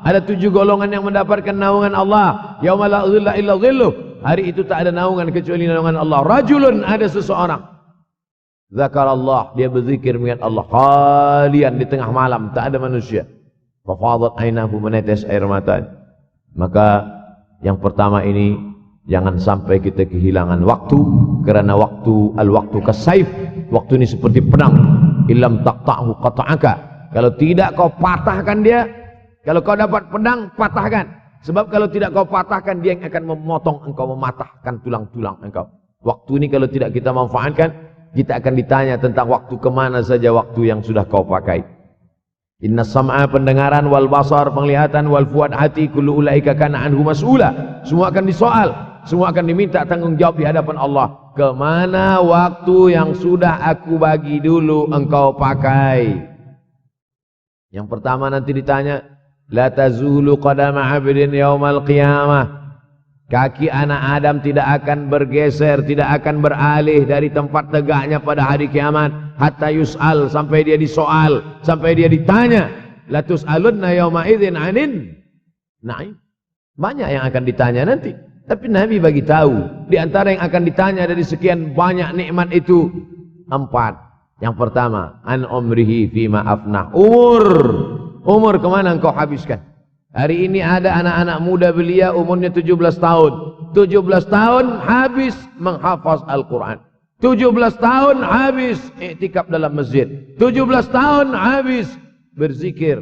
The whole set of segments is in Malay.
Ada 7 golongan yang mendapatkan naungan Allah. Yauma la dhilla illa dhilluh. Hari itu tak ada naungan kecuali naungan Allah. Rajulun, ada seseorang. Zakarallah, dia berzikir mengingat Allah. Khalian, di tengah malam, tak ada manusia. Fafadat ainahu, menetes air mata. Maka yang pertama ini, jangan sampai kita kehilangan waktu. Kerana waktu, al-waktu kasaif. Waktu ini seperti pedang. Illam taqta'hu qata'aka. Kalau tidak kau patahkan dia. Kalau kau dapat pedang, patahkan. Sebab kalau tidak kau patahkan, dia yang akan memotong engkau, mematahkan tulang-tulang engkau. Waktu ini kalau tidak kita manfaatkan, kita akan ditanya tentang waktu, kemana saja waktu yang sudah kau pakai. Inna sam'a, pendengaran, wal basar, penglihatan, wal fuad, hati, kullu ulaika kana anhu mas'ula. Semua akan disoal, semua akan diminta tanggung jawab di hadapan Allah. Kemana waktu yang sudah aku bagi dulu engkau pakai? Yang pertama nanti ditanya, la tazulu qadama 'abdin yaumal qiyamah. Kaki anak Adam tidak akan bergeser, tidak akan beralih dari tempat tegaknya pada hari kiamat hatta yus'al, sampai dia disoal, sampai dia ditanya. La tus'alunna yauma idzin 'anin na'im. Banyak yang akan ditanya nanti. Tapi Nabi bagi tahu, di antara yang akan ditanya dari sekian banyak nikmat itu 4. Yang pertama, an umrihi fima afnah. Umur kemana engkau habiskan? Hari ini ada anak-anak muda belia umurnya 17 tahun. 17 tahun habis menghafaz Al-Quran. 17 tahun habis iktikaf dalam masjid. 17 tahun habis berzikir,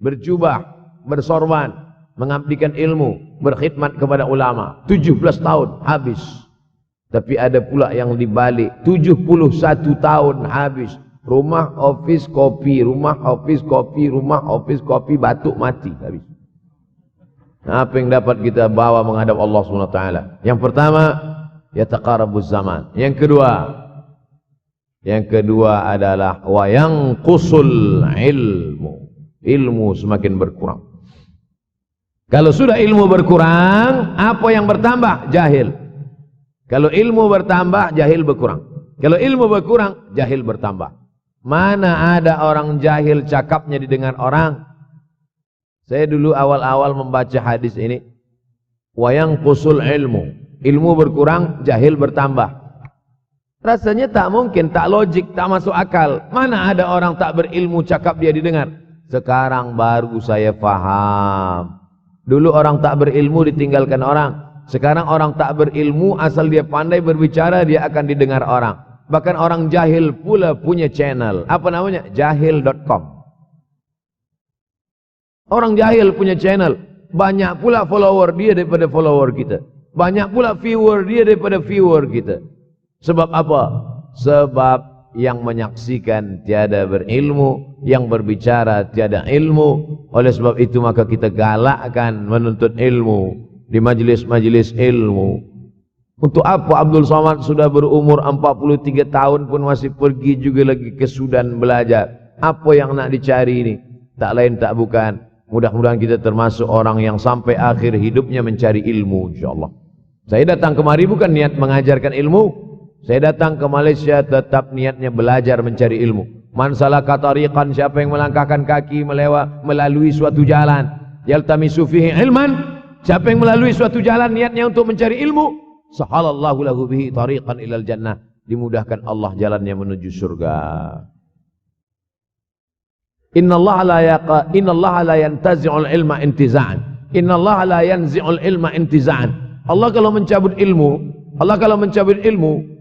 berjubah, bersorban, mengabdikan ilmu, berkhidmat kepada ulama. 17 tahun habis. Tapi ada pula yang dibalik, 71 tahun habis. Rumah, office, kopi, rumah, office, kopi, rumah, office, kopi, batuk, mati habis. Apa yang dapat kita bawa menghadap Allah SWT? Yang pertama, yataqarabuz zaman. Yang kedua adalah wa yanqusul ilmu. Ilmu semakin berkurang. Kalau sudah ilmu berkurang, apa yang bertambah? Jahil. Kalau ilmu bertambah, jahil berkurang. Kalau ilmu berkurang, jahil bertambah. Mana ada orang jahil cakapnya didengar orang? Saya dulu awal-awal membaca hadis ini, wayang kusul ilmu. Ilmu berkurang, jahil bertambah. Rasanya tak mungkin, tak logik, tak masuk akal. Mana ada orang tak berilmu cakap dia didengar? Sekarang baru saya faham. Dulu orang tak berilmu ditinggalkan orang. Sekarang orang tak berilmu, asal dia pandai berbicara, dia akan didengar orang. Bahkan orang jahil pula punya channel. Apa namanya? Jahil.com. Orang jahil punya channel. Banyak pula follower dia daripada follower kita. Banyak pula viewer dia daripada viewer kita. Sebab apa? Sebab yang menyaksikan tiada berilmu, yang berbicara tiada ilmu. Oleh sebab itu maka kita galakkan menuntut ilmu di majlis-majlis ilmu. Untuk apa Abdul Somad sudah berumur 43 tahun pun masih pergi juga lagi ke Sudan belajar? Apa yang nak dicari ini? Tak lain tak bukan, mudah-mudahan kita termasuk orang yang sampai akhir hidupnya mencari ilmu, insyaAllah. Saya datang kemari bukan niat mengajarkan ilmu. Saya datang ke Malaysia tetap niatnya belajar mencari ilmu. Man salaka tariqan, siapa yang melangkahkan kaki melalui suatu jalan, yaltamisu fihi ilman, siapa yang melalui suatu jalan niatnya untuk mencari ilmu, sahalallahu lahu bihi tariqan ilal jannah, dimudahkan Allah jalannya menuju surga. Innallaha la yantazi'ul ilma intiza'an. Innallaha la yanzi'ul ilma intiza'an. Allah kalau mencabut ilmu,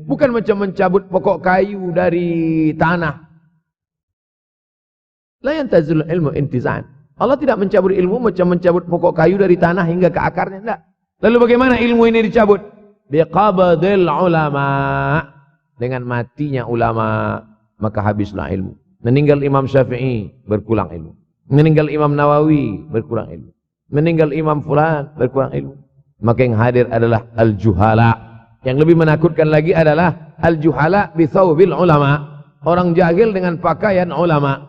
bukan macam mencabut pokok kayu dari tanah. La yantazi'ul ilmu intiza'an. Allah tidak mencabut ilmu macam mencabut pokok kayu dari tanah hingga ke akarnya, tidak. Lalu bagaimana ilmu ini dicabut? Biqabdil ulama, dengan matinya ulama maka habislah ilmu. Meninggal Imam Syafi'i berkurang ilmu, meninggal Imam Nawawi berkurang ilmu, meninggal Imam Fulan berkurang ilmu. Maka yang hadir adalah al-juhala. Yang lebih menakutkan lagi adalah al-juhala bi thawbil ulama, orang jahil dengan pakaian ulama.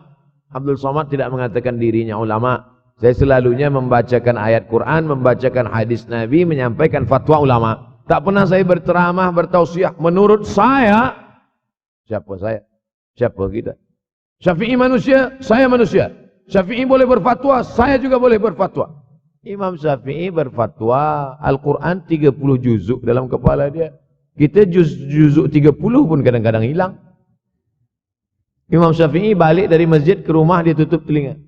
Abdul Somad tidak mengatakan dirinya ulama. Saya selalunya membacakan ayat Quran, membacakan hadis Nabi, menyampaikan fatwa ulama. Tak pernah saya berceramah, bertausiah. Menurut saya, siapa saya? Siapa kita? Syafi'i manusia, saya manusia. Syafi'i boleh berfatwa, saya juga boleh berfatwa. Imam Syafi'i berfatwa Al-Quran 30 juzuk dalam kepala dia. Kita juzuk 30 pun kadang-kadang hilang. Imam Syafi'i balik dari masjid ke rumah, dia tutup telinga.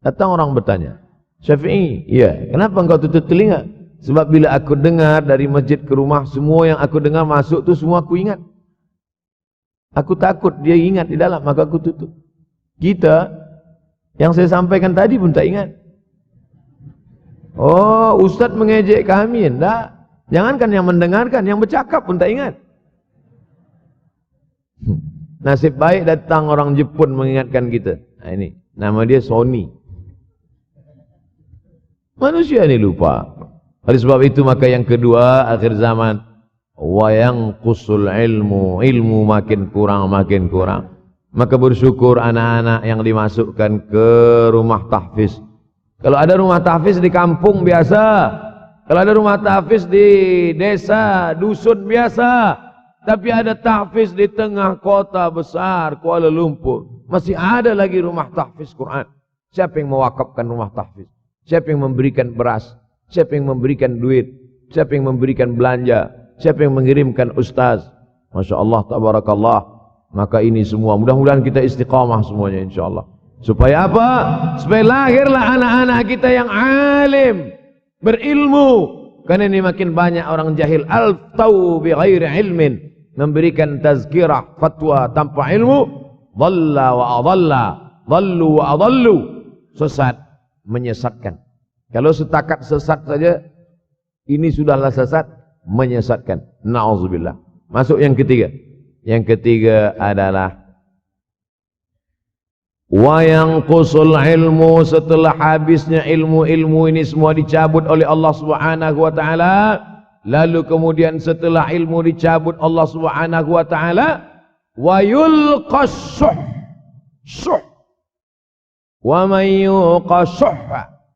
Datang orang bertanya, Syafi'i, ya, kenapa engkau tutup telinga? Sebab bila aku dengar dari masjid ke rumah, semua yang aku dengar masuk tu semua aku ingat. Aku takut dia ingat di dalam, maka aku tutup. Kita yang saya sampaikan tadi pun tak ingat. Oh, Ustaz mengejek kami. Enggak. Jangankan yang mendengarkan, yang bercakap pun tak ingat. Nasib baik datang orang Jepun mengingatkan kita. Nah, ini nama dia Sony. Manusia ini lupa. Oleh sebab itu maka yang kedua, akhir zaman, wa yanqusul ilmu makin kurang. Maka bersyukur anak-anak yang dimasukkan ke rumah tahfiz. Kalau ada rumah tahfiz di kampung biasa, kalau ada rumah tahfiz di desa, dusun biasa, tapi ada tahfiz di tengah kota besar Kuala Lumpur, masih ada lagi rumah tahfiz Quran. Siapa yang mewakafkan rumah tahfiz? Siapa yang memberikan beras? Siapa yang memberikan duit? Siapa yang memberikan belanja? Siapa yang mengirimkan ustaz? Masya Allah, tabarakallah. Maka ini semua mudah-mudahan kita istiqamah semuanya insyaallah. Supaya apa? Supaya lahirlah anak-anak kita yang alim, berilmu. Karena ini makin banyak orang jahil, al-tau bi ghairi ilmin, memberikan tazkirah, fatwa tanpa ilmu, dhalla wa adalla, dhallu wa adallu, sesat, menyesatkan. Kalau setakat sesat saja, ini sudahlah sesat, menyesatkan. Na'udzubillah. Masuk yang ketiga. Yang ketiga adalah wa yanqusul ilmu, setelah habisnya ilmu-ilmu ini semua dicabut oleh Allah Subhanahu wa taala, lalu kemudian setelah ilmu dicabut Allah Subhanahu wa taala, wa yulqas syuh. Wa may yuqashuh,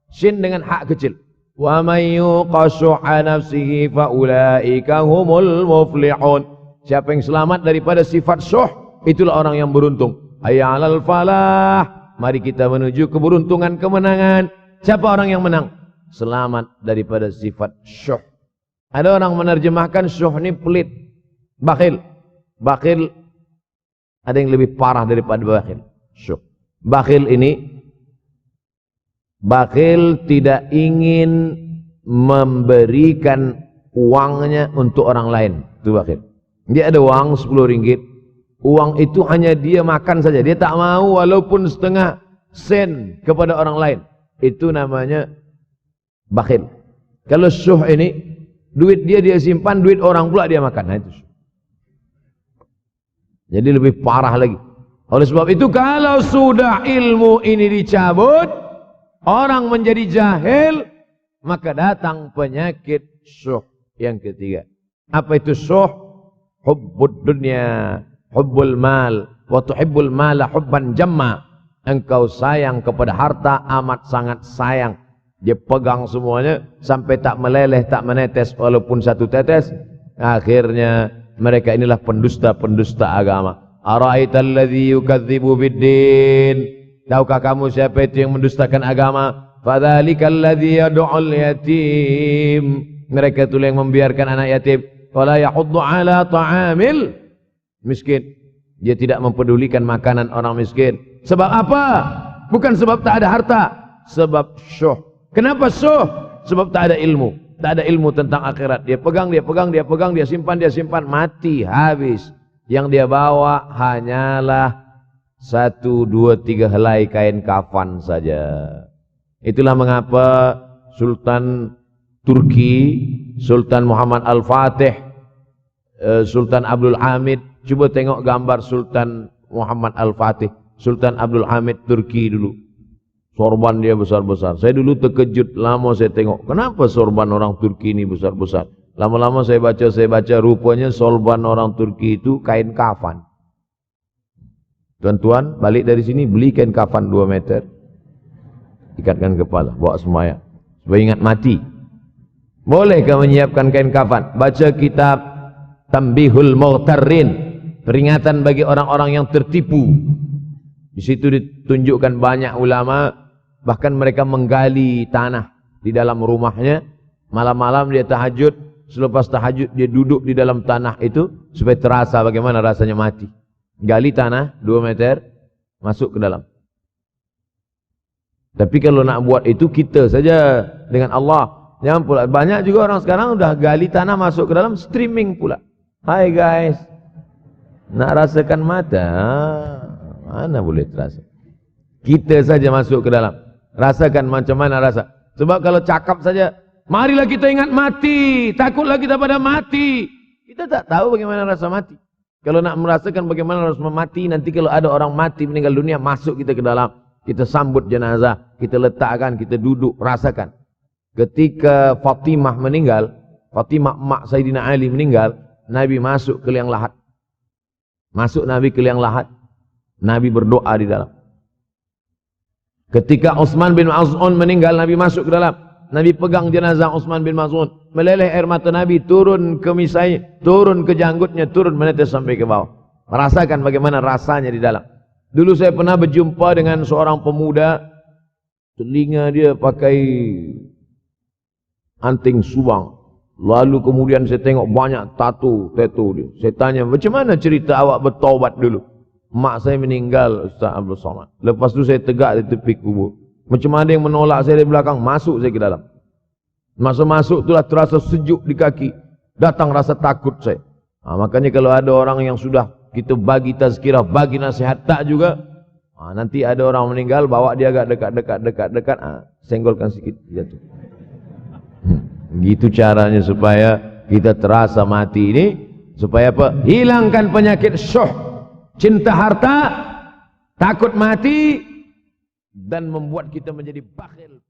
sin dengan hak kecil. Wa may yuqashuh nafsihi fa ulaika humul muflihun. Siapa yang selamat daripada sifat syuh, itulah orang yang beruntung. Hayya 'alal falah. Mari kita menuju keberuntungan, kemenangan. Siapa orang yang menang? Selamat daripada sifat syuh. Ada orang menerjemahkan syuh ini pelit, bakhil. Bakhil ada yang lebih parah daripada bakhil. Syuh. Bakhil ini, bakhil tidak ingin memberikan uangnya untuk orang lain. Itu bakhil. Dia ada uang 10 ringgit. Uang itu hanya dia makan saja. Dia tak mau walaupun setengah sen kepada orang lain. Itu namanya bakhil. Kalau syuh ini, duit dia simpan, duit orang pula dia makan. Nah, itu syuh. Jadi lebih parah lagi. Oleh sebab itu kalau sudah ilmu ini dicabut, orang menjadi jahil, maka datang penyakit syuh yang ketiga. Apa itu syuh? Hubbud dunya, hubbul mal, wa tuhibbul mala hubban jamma. Engkau sayang kepada harta amat sangat sayang. Dia pegang semuanya sampai tak meleleh, tak menetes walaupun satu tetes. Akhirnya mereka inilah pendusta-pendusta agama. Ara'aital ladzi yukadzibu biddin. Tahukah kamu siapa itu yang mendustakan agama? Fadzalikal ladzi yad'ul yatim. Mereka itu yang membiarkan anak yatim. Wala yahuddu ala ta'amil miskin. Dia tidak mempedulikan makanan orang miskin. Sebab apa? Bukan sebab tak ada harta, sebab syuh. Kenapa syuh? Sebab tak ada ilmu. Tak ada ilmu tentang akhirat. Dia pegang, dia simpan, mati, habis. Yang dia bawa hanyalah 1, 2, 3 helai kain kafan saja. Itulah mengapa Sultan Turki, Sultan Muhammad Al-Fatih, Sultan Abdul Hamid. Cuba tengok gambar Sultan Muhammad Al-Fatih, Sultan Abdul Hamid Turki dulu. Sorban dia besar-besar. Saya dulu terkejut, lama saya tengok. Kenapa sorban orang Turki ini besar-besar? Lama-lama saya baca, rupanya sorban orang Turki itu kain kafan. Tuan-tuan, balik dari sini beli kain kafan 2 meter. Ikatkan kepala, bawa sembahyang. Supaya ingat mati. Bolehkah menyiapkan kain kafan? Baca kitab Tambihul Mughtarrin, peringatan bagi orang-orang yang tertipu. Di situ ditunjukkan banyak ulama, bahkan mereka menggali tanah di dalam rumahnya. Malam-malam dia tahajud, selepas tahajud dia duduk di dalam tanah itu supaya terasa bagaimana rasanya mati. Gali tanah 2 meter, masuk ke dalam. Tapi kalau nak buat itu kita saja dengan Allah. Jangan pula, banyak juga orang sekarang udah gali tanah masuk ke dalam, streaming pula. Hai guys, nak rasakan mata? Mana boleh terasa? Kita saja masuk ke dalam, rasakan macam mana rasa. Sebab kalau cakap saja, marilah kita ingat mati, takutlah kita pada mati. Kita tak tahu bagaimana rasa mati. Kalau nak merasakan bagaimana rasa mati, nanti kalau ada orang mati meninggal dunia, masuk kita ke dalam. Kita sambut jenazah, kita letakkan, kita duduk, rasakan. Ketika Fatimah meninggal, Fatimah mak Sayyidina Ali meninggal, Nabi masuk ke liang lahat. Masuk Nabi ke liang lahat. Nabi berdoa di dalam. Ketika Utsman bin Maz'un meninggal, Nabi masuk ke dalam. Nabi pegang jenazah Utsman bin Maz'un. Meleleh air mata Nabi, turun ke misai, turun ke janggutnya, turun menetes sampai ke bawah. Merasakan bagaimana rasanya di dalam. Dulu saya pernah berjumpa dengan seorang pemuda, telinga dia pakai anting subang. Lalu kemudian saya tengok banyak tato dia. Saya tanya, macam mana cerita awak bertaubat dulu? Mak saya meninggal, Ustaz Abdul Somad. Lepas tu saya tegak di tepi kubur. Macam ada yang menolak saya dari belakang, masuk saya ke dalam. Masa masuk itulah terasa sejuk di kaki. Datang rasa takut saya. Makanya kalau ada orang yang sudah kita bagi tazkirah, bagi nasihat tak juga, nanti ada orang meninggal, bawa dia agak dekat, senggolkan sikit, jatuh. Gitu caranya supaya kita terasa mati ini, supaya apa? Hilangkan penyakit syuh, cinta harta, takut mati, dan membuat kita menjadi bakhil.